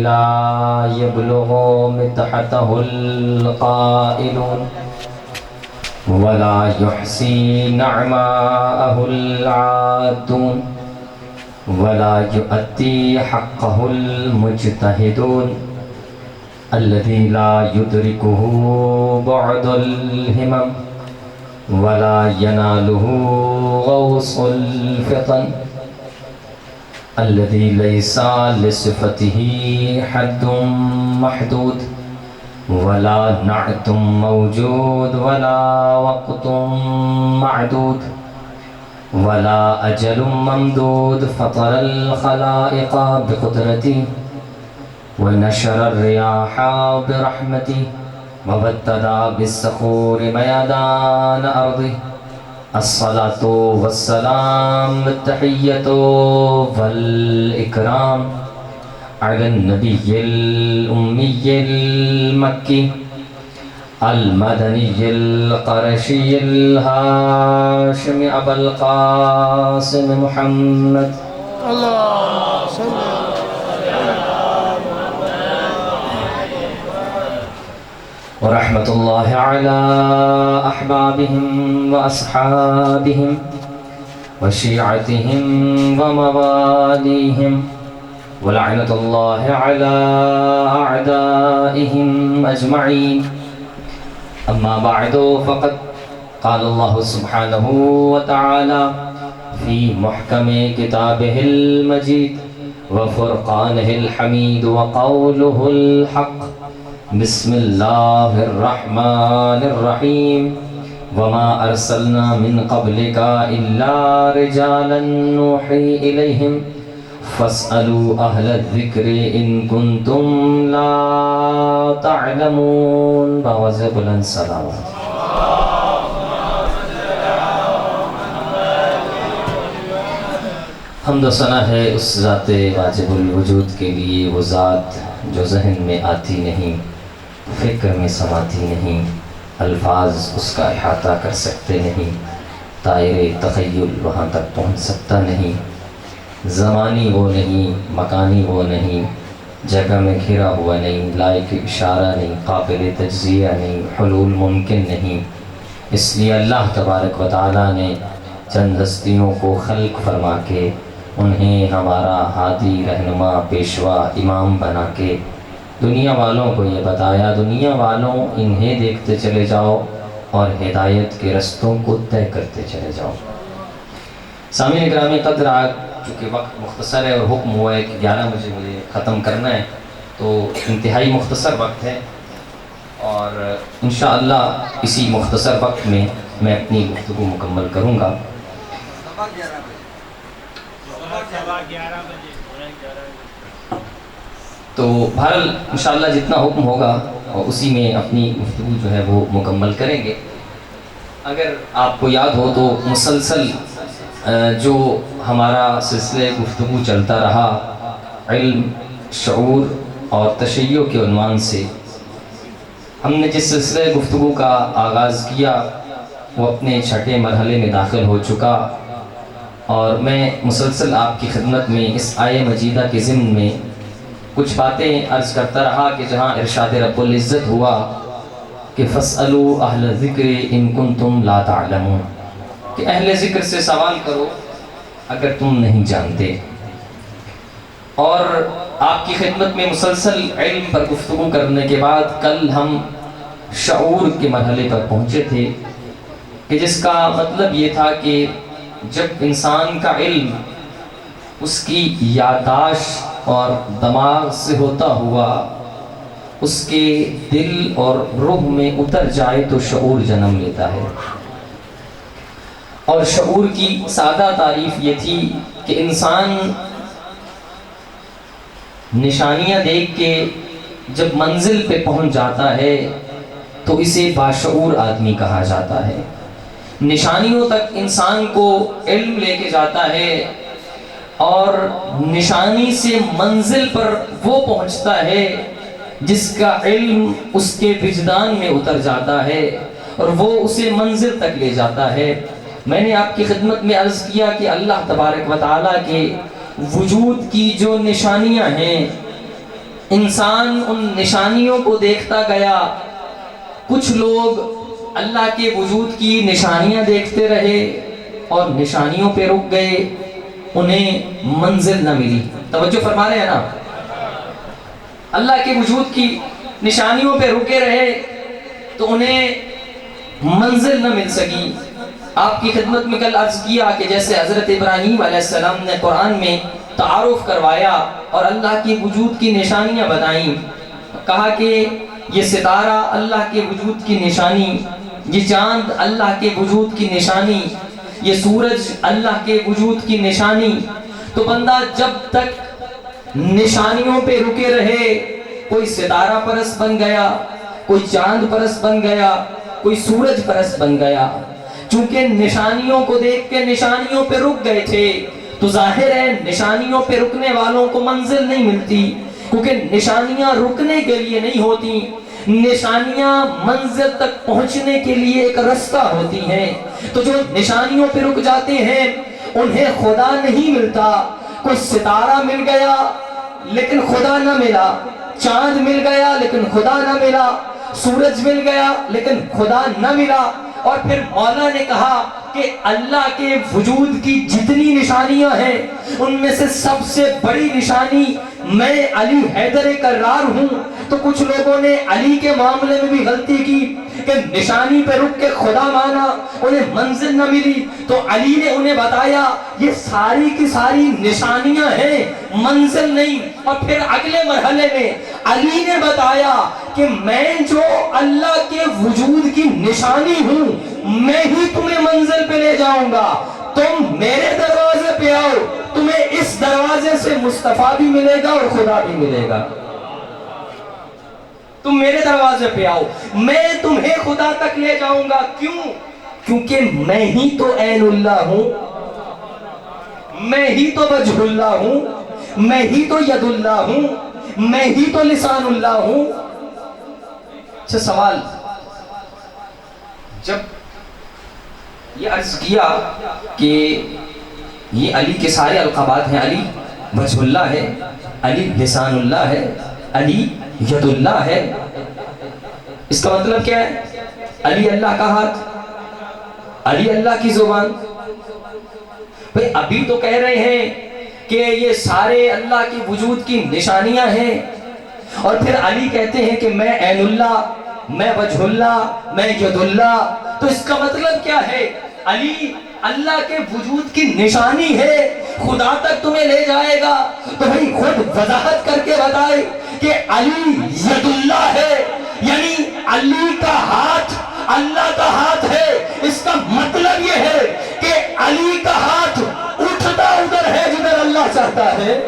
لا يبلغ مدحته القائلون ولا يحصي نعماءه العادون ولا يؤدي حقه المجتهدون الذي لا يدركه بعد الهمم ولا يناله غوص الفطن الذي ليس لصفته حد محدود ولا نعت موجود ولا وقت معدود ولا أجل ممدود فطر الخلائق بقدرته ونشر الرياح برحمته وابتدى بالصخور ميدان أرضه الصلاة والسلام التحية والإكرام على النبي الأمي المكي المدني القرشي الهاشمي أبا القاسم محمد اللہ صلی ورحمة الله على أحبابهم وأصحابهم وشيعتهم ومواليهم ولعنة الله على أعدائهم أجمعين أما بعد فقد قال الله سبحانه وتعالى في محكم كتابه المجيد وفرقانه الحميد وقوله الحق بسم الله الرحمن الرحيم وما أرسلنا من قبلك إلا رجالا نوحي إليهم فاسألوا أهل الذكر إن كنتم لا تعلمون باوزه بلند صلوات حمد و ثنا ہے اس ذات واجب الوجود کے لیے، وہ ذات جو ذہن میں آتی نہیں، فکر میں سماتی نہیں، الفاظ اس کا احاطہ کر سکتے نہیں، دائرے تخیل وہاں تک پہنچ سکتا نہیں، زمانی وہ نہیں، مکانی وہ نہیں، جگہ میں گھرا ہوا نہیں، لائق اشارہ نہیں، قابل تجزیہ نہیں، حلول ممکن نہیں۔ اس لیے اللہ تبارک و تعالیٰ نے چند ہستیوں کو خلق فرما کے انہیں ہمارا ہادی، رہنما، پیشوا، امام بنا کے دنیا والوں کو یہ بتایا، دنیا والوں انہیں دیکھتے چلے جاؤ اور ہدایت کے رستوں کو طے کرتے چلے جاؤ۔ سامعین گرامی قدر، آج چونکہ وقت مختصر ہے اور حکم ہوا ہے کہ 11 بجے مجھے ختم کرنا ہے، تو انتہائی مختصر وقت ہے اور انشاءاللہ اسی مختصر وقت میں میں اپنی گفتگو مکمل کروں گا۔ تو بہرحال انشاءاللہ جتنا حکم ہوگا اسی میں اپنی گفتگو جو ہے وہ مکمل کریں گے۔ اگر آپ کو یاد ہو تو مسلسل جو ہمارا سلسلہ گفتگو چلتا رہا، علم، شعور اور تشیع کے عنوان سے، ہم نے جس سلسلہ گفتگو کا آغاز کیا وہ اپنے چھٹے مرحلے میں داخل ہو چکا، اور میں مسلسل آپ کی خدمت میں اس آیہ مجیدہ کے ضمن میں کچھ باتیں عرض کرتا رہا کہ جہاں ارشاد رب العزت ہوا کہ فَاسْأَلُوا أَهْلَ الذِّكْرِ إِن كُنتُمْ لَا تَعْلَمُونَ، کہ اہل ذکر سے سوال کرو اگر تم نہیں جانتے۔ اور آپ کی خدمت میں مسلسل علم پر گفتگو کرنے کے بعد کل ہم شعور کے مرحلے پر پہنچے تھے کہ جس کا مطلب یہ تھا کہ جب انسان کا علم اس کی یادداشت اور دماغ سے ہوتا ہوا اس کے دل اور روح میں اتر جائے تو شعور جنم لیتا ہے۔ اور شعور کی سادہ تعریف یہ تھی کہ انسان نشانیاں دیکھ کے جب منزل پہ پہنچ جاتا ہے تو اسے باشعور آدمی کہا جاتا ہے۔ نشانیوں تک انسان کو علم لے کے جاتا ہے اور نشانی سے منزل پر وہ پہنچتا ہے جس کا علم اس کے وجدان میں اتر جاتا ہے اور وہ اسے منزل تک لے جاتا ہے۔ میں نے آپ کی خدمت میں عرض کیا کہ اللہ تبارک و تعالیٰ کے وجود کی جو نشانیاں ہیں انسان ان نشانیوں کو دیکھتا گیا. کچھ لوگ اللہ کے وجود کی نشانیاں دیکھتے رہے اور نشانیوں پہ رک گئے, انہیں منزل نہ ملی. توجہ فرما رہے ہیں نا, اللہ کے وجود کی نشانیوں پہ رکے رہے تو انہیں منزل نہ مل سکی. آپ کی خدمت میں کل عرض کیا کہ جیسے حضرت ابراہیم علیہ السلام نے قرآن میں تعارف کروایا اور اللہ کی وجود کی نشانیاں بتائیں, کہا کہ یہ ستارہ اللہ کے وجود کی نشانی, یہ چاند اللہ کے وجود کی نشانی, یہ سورج اللہ کے وجود کی نشانی. تو بندہ جب تک نشانیوں پہ رکے رہے, کوئی ستارہ پرست بن گیا, کوئی چاند پرست بن گیا, کوئی سورج پرست بن گیا. چونکہ نشانیوں کو دیکھ کے نشانیوں پہ رک گئے تھے تو ظاہر ہے نشانیوں پہ رکنے والوں کو منزل نہیں ملتی, کیونکہ نشانیاں رکنے کے لیے نہیں ہوتی, نشانیاں منزل تک پہنچنے کے لیے ایک رستہ ہوتی ہیں. تو جو نشانیوں پہ رک جاتے ہیں انہیں خدا نہیں ملتا. کوئی ستارہ مل گیا لیکن خدا نہ ملا, چاند مل گیا لیکن خدا نہ ملا, سورج مل گیا لیکن خدا نہ ملا. اور پھر مولا نے کہا کہ اللہ کے وجود کی جتنی نشانیاں ہیں ان میں سے سب سے بڑی نشانی میں علی حیدر کرار ہوں. تو کچھ لوگوں نے علی کے معاملے میں بھی غلطی کی کہ نشانی پہ رک کے خدا مانا, انہیں منزل نہ ملی. تو علی نے انہیں بتایا یہ ساری کی ساری نشانیاں ہیں, منزل نہیں. اور پھر اگلے مرحلے میں علی نے بتایا کہ میں جو اللہ کے وجود کی نشانی ہوں میں ہی تمہیں منزل پہ لے جاؤں گا. تم میرے دروازے پہ آؤ, تمہیں اس دروازے سے مصطفیٰ بھی ملے گا اور خدا بھی ملے گا. تم میرے دروازے پہ آؤ, میں تمہیں خدا تک لے جاؤں گا. کیوں؟ کیونکہ میں ہی تو عین اللہ ہوں, میں ہی تو وجہ اللہ ہوں, میں ہی تو ید اللہ ہوں, میں ہی تو لسان اللہ ہوں. اچھا سوال, جب یہ عرض کیا کہ یہ علی کے سارے القابات ہیں, علی وجہ اللہ ہے, علی لسان اللہ ہے, علی ید اللہ ہے, اس کا مطلب کیا ہے؟ علی اللہ کا ہاتھ, علی اللہ کی زبان. بھئی ابھی تو کہہ رہے ہیں کہ یہ سارے اللہ کی وجود کی نشانیاں ہیں, اور پھر علی کہتے ہیں کہ میں عین اللہ, میں وجہ اللہ, میں ید اللہ. تو اس کا مطلب کیا ہے؟ علی اللہ کے وجود کی نشانی ہے, خدا تک تمہیں لے جائے گا. تو بھئی خود وضاحت کر کے بتائے کہ علی ید اللہ ہے, یعنی علی کا ہاتھ اللہ کا ہاتھ ہے. اس کا مطلب یہ ہے کہ علی کا ہاتھ اٹھتا ادھر ہے جدھر اللہ چاہتا ہے,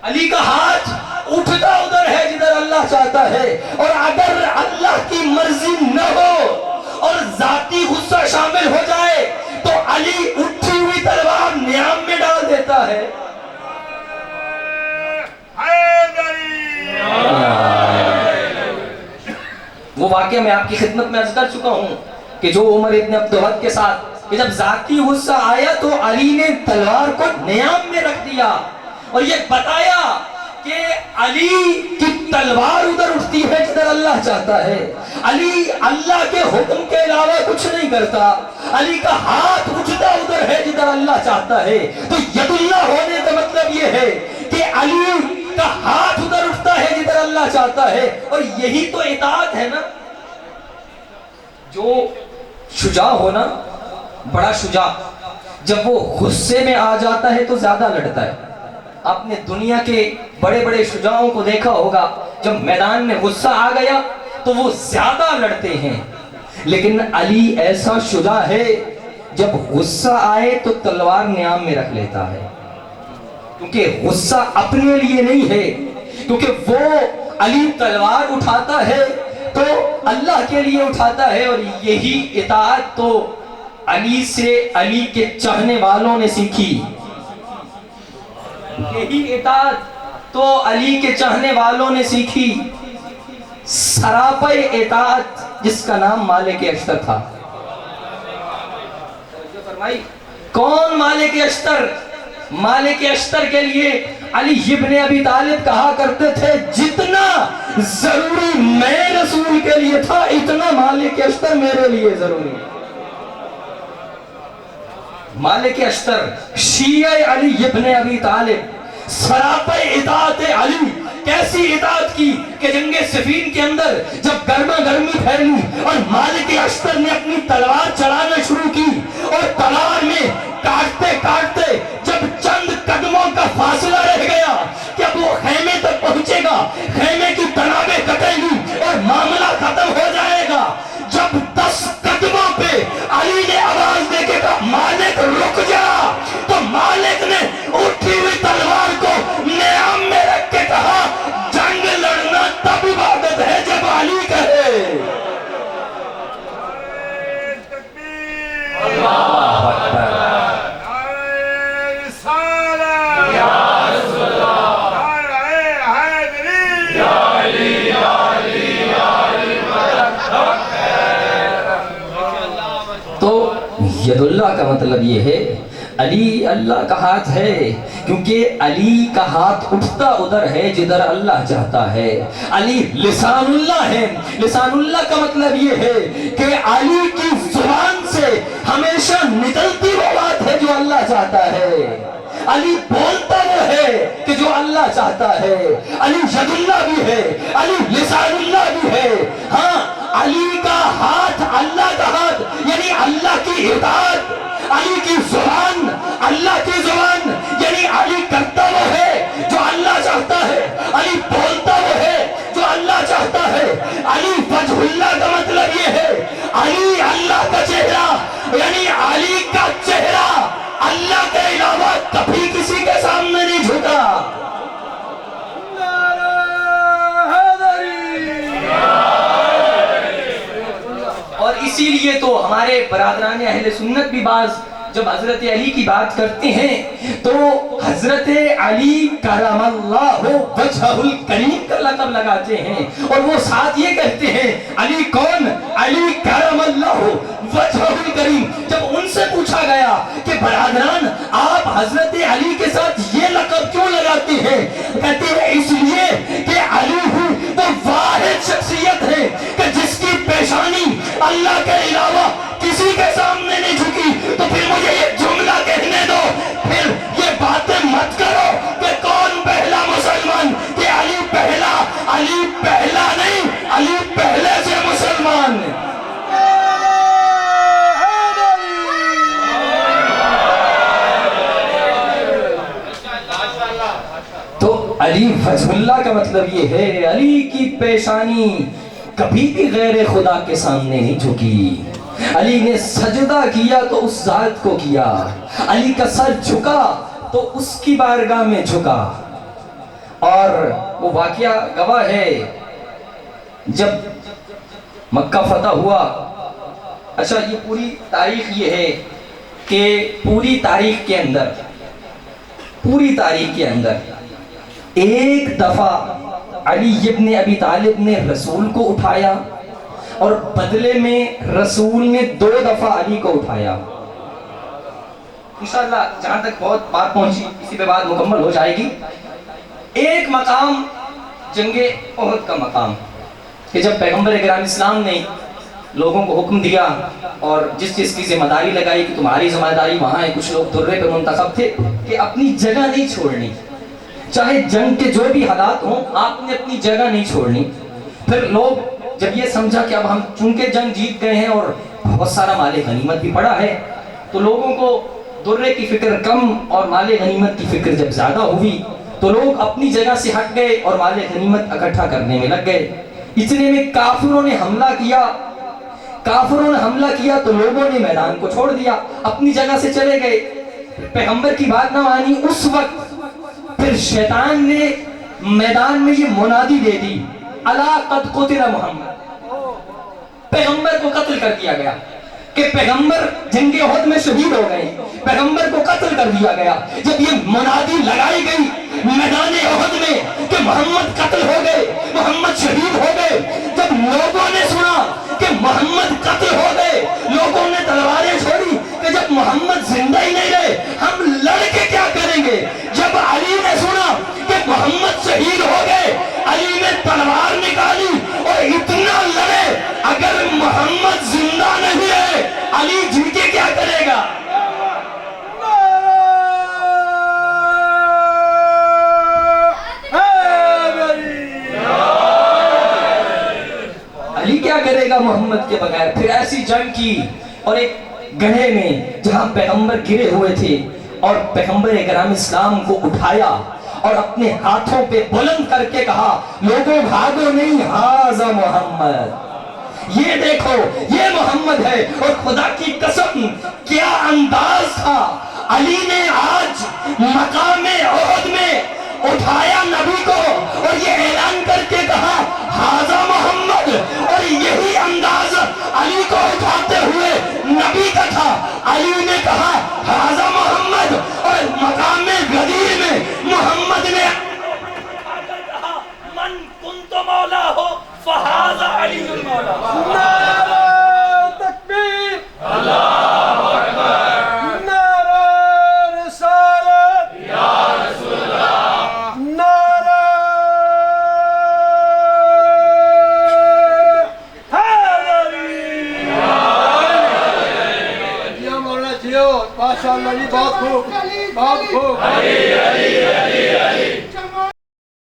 علی کا ہاتھ اٹھتا ادھر ہے جدھر اللہ چاہتا ہے. اور اگر اللہ کی مرضی نہ ہو اور ذاتی غصہ شامل ہو جائے تو علی اٹھی ہوئی تلوار نیام میں ڈال دیتا ہے. وہ واقعہ میں آپ کی خدمت میں عرض کر چکا ہوں کہ جو عمر ابن عبدالعزیز کے ساتھ کہ جب ذاتی غصہ آیا تو علی نے تلوار کو نیام میں رکھ دیا اور یہ بتایا کہ علی کی تلوار ادھر اٹھتی ہے جدھر اللہ چاہتا ہے. علی اللہ کے حکم کے علاوہ کچھ نہیں کرتا, علی کا ہاتھ اٹھتا ادھر ہے جدھر اللہ چاہتا ہے. تو ید اللہ ہونے کا مطلب یہ ہے کہ علی کا ہاتھ ادھر اٹھتا ہے جدھر اللہ چاہتا ہے. اور یہی تو اطاعت ہے نا. جو شجاع ہونا, بڑا شجاع, جب وہ غصے میں آ جاتا ہے تو زیادہ لڑتا ہے. آپ نے دنیا کے بڑے بڑے شجاعوں کو دیکھا ہوگا, جب میدان میں غصہ آ گیا تو وہ زیادہ لڑتے ہیں. لیکن علی ایسا شجاع ہے جب غصہ آئے تو تلوار نیام میں رکھ لیتا ہے, کیونکہ غصہ اپنے لیے نہیں ہے, کیونکہ وہ علی تلوار اٹھاتا ہے تو اللہ کے لیے اٹھاتا ہے. اور یہی اطاعت تو علی سے علی کے چاہنے والوں نے سیکھی, یہی اطاعت تو علی کے چاہنے والوں نے سیکھی. سراپے اطاعت جس کا نام مالک اشتر تھا. کون مالک اشتر؟ مالک اشتر کے لیے علی ابن ابی طالب کہا کرتے تھے جتنا ضروری میں رسول کے لیے تھا اتنا مالک اشتر میرے لیے ضروری ہے۔ مالک اشتر شیعہ علی ابن ابی طالب سراپا اطاعت علی، کیسی اطاعت کی کہ جنگ صفین کے اندر جب گرما گرمی پھیلی اور مالک اشتر نے اپنی تلوار چلانا شروع کی اور تلوار میں کاٹتے کاٹتے جب چند قدموں کا فاصلہ رہ گیا کہ اب وہ خیمے تک پہنچے گا، خیمے کی تنابیں کٹیں گی اور معاملہ ختم ہو جائے گا، جب 10 قدموں پہ علی نے آواز دے کے کہا مالک رک جا، تو مالک نے اٹھی ہوئی تلوار کو نیام میں رکھ کے کہا جنگ لڑنا تب عبادت ہے جب علی کہے۔ اللہ اکبر، تو ید اللہ کا مطلب یہ ہے علی اللہ کا ہاتھ ہے، کیونکہ علی کا ہاتھ اٹھتا ادھر ہے جدھر اللہ چاہتا ہے۔ علی لسان اللہ ہے، لسان اللہ کا مطلب یہ ہے کہ علی کی زبان سے ہمیشہ نکلتی وہ بات ہے جو اللہ چاہتا ہے، علی بولتا وہ ہے کہ جو اللہ چاہتا ہے۔ علی ید اللہ بھی ہے، علی لسان اللہ بھی ہے۔ ہاں، علی کا ہاتھ اللہ کا ہاتھ یعنی اللہ کی اطاعت، علی کی زبان اللہ کی زبان یعنی علی کرتا وہ ہے جو اللہ چاہتا ہے، علی بولتا وہ ہے جو اللہ چاہتا ہے۔ علی وجہ اللہ کا مطلب یہ ہے علی اللہ کا چہرہ، یعنی علی کا چہرہ اللہ کے علاوہ کبھی کسی کے سامنے نہیں جھکا۔ اور اسی لیے تو ہمارے برادران اہل سنت بھی بعض جب حضرت علی کی بات کرتے ہیں تو حضرت علی کرم اللہ وجہہ الکریم کا لقب لگاتے ہیں، اور وہ ساتھ یہ کہتے ہیں علی کون؟ علی کرم اللہ وجہہ الکریم۔ جب ان سے پوچھا گیا کہ برادران آپ حضرت علی کے ساتھ یہ لقب کیوں لگاتے ہیں، کہتے ہیں اس لیے کہ علی وہ واحد شخصیت ہے کہ جس کی پیشانی اللہ کے علاوہ کسی کے سامنے نہیں جھکی۔ تو پھر مجھے یہ جملہ کہنے دو، پھر یہ باتیں مت کرو کہ کون پہلا مسلمان، کہ علی پہلا، علی پہلا نہیں، علی پہلے سے مسلمان۔ تو علی وجہ اللہ کا مطلب یہ ہے علی کی پیشانی کبھی بھی غیر خدا کے سامنے نہیں جھکی۔ علی نے سجدہ کیا تو اس ذات کو کیا، علی کا سر جھکا تو اس کی بارگاہ میں جھکا۔ اور وہ واقعہ گواہ ہے جب مکہ فتح ہوا، اچھا یہ پوری تاریخ یہ ہے کہ پوری تاریخ کے اندر ایک دفعہ علی ابن ابی طالب نے رسول کو اٹھایا اور بدلے میں رسول نے 2 دفعہ علی کو اٹھایا۔ انشاءاللہ جہاں تک بہت بات پہنچی اسی پہ بات مکمل ہو جائے گی۔ ایک مقام جنگ احد کا مقام کہ جب پیغمبر اکرام اسلام نے لوگوں کو حکم دیا اور جس چیز کی ذمہ داری لگائی کہ تمہاری ذمہ داری وہاں ہے، کچھ لوگ درے پہ منتخب تھے کہ اپنی جگہ نہیں چھوڑنی، چاہے جنگ کے جو بھی حالات ہوں آپ نے اپنی جگہ نہیں چھوڑنی۔ پھر لوگ جب یہ سمجھا کہ اب ہم چونکہ جنگ جیت گئے ہیں اور بہت سارا مال غنیمت بھی پڑا ہے، تو لوگوں کو درے کی فکر کم اور مال غنیمت کی فکر جب زیادہ ہوئی تو لوگ اپنی جگہ سے ہٹ گئے اور مال غنیمت اکٹھا کرنے میں لگ گئے۔ اتنے میں کافروں نے حملہ کیا تو لوگوں نے میدان کو چھوڑ دیا، اپنی جگہ سے چلے گئے، پیغمبر کی بات نہ مانی۔ اس وقت پھر شیطان نے میدان میں یہ منادی دے دی، الا قد قتل محمد، پیغمبر کو قتل کر دیا گیا، کہ پیغمبر جنگ احد میں شہید ہو گئے، پیغمبر کو قتل کر دیا گیا۔ جب یہ منادی لگائی گئی میدان احد میں کہ محمد قتل ہو گئے، محمد شہید ہو گئے، جب لوگوں نے سنا کہ محمد قتل ہو گئے، لوگوں نے تلواریں چھوڑی کہ جب محمد زندہ ہی نہیں رہے ہم لڑ کے کیا کریں گے۔ جب علی نے سنا گا محمد کے بغیر. پھر ایسی جنگ کی اور ایک گڑھے میں جہاں پیغمبر گرے ہوئے تھے اور پیغمبر اکرام اسلام کو اٹھایا اور اپنے ہاتھوں پہ بلند کر کے کہا لوگوں بھاگو نہیں، ھذا محمد، یہ دیکھو یہ محمد ہے. اور خدا کی قسم کیا انداز تھا. علی نے آج مقام احد میں اٹھایا نبی کو اور یہ اعلان کر کے کہا ھذا محمد، اور یہی انداز علی کو اٹھاتے ہوئے نبی کا تھا. علی نے کہا ھذا محمد، اور مقام غدیر میں محمد نے من کنت مولا ہو فہذا علی المولا. نعرہ تکبیر، اللہ اکبر، نعرہ رسالت یا رسول اللہ، نعرہ حیدری. جیو مولانا جیو، ماشاءاللہ جی، بہت خوب، بہت خوب.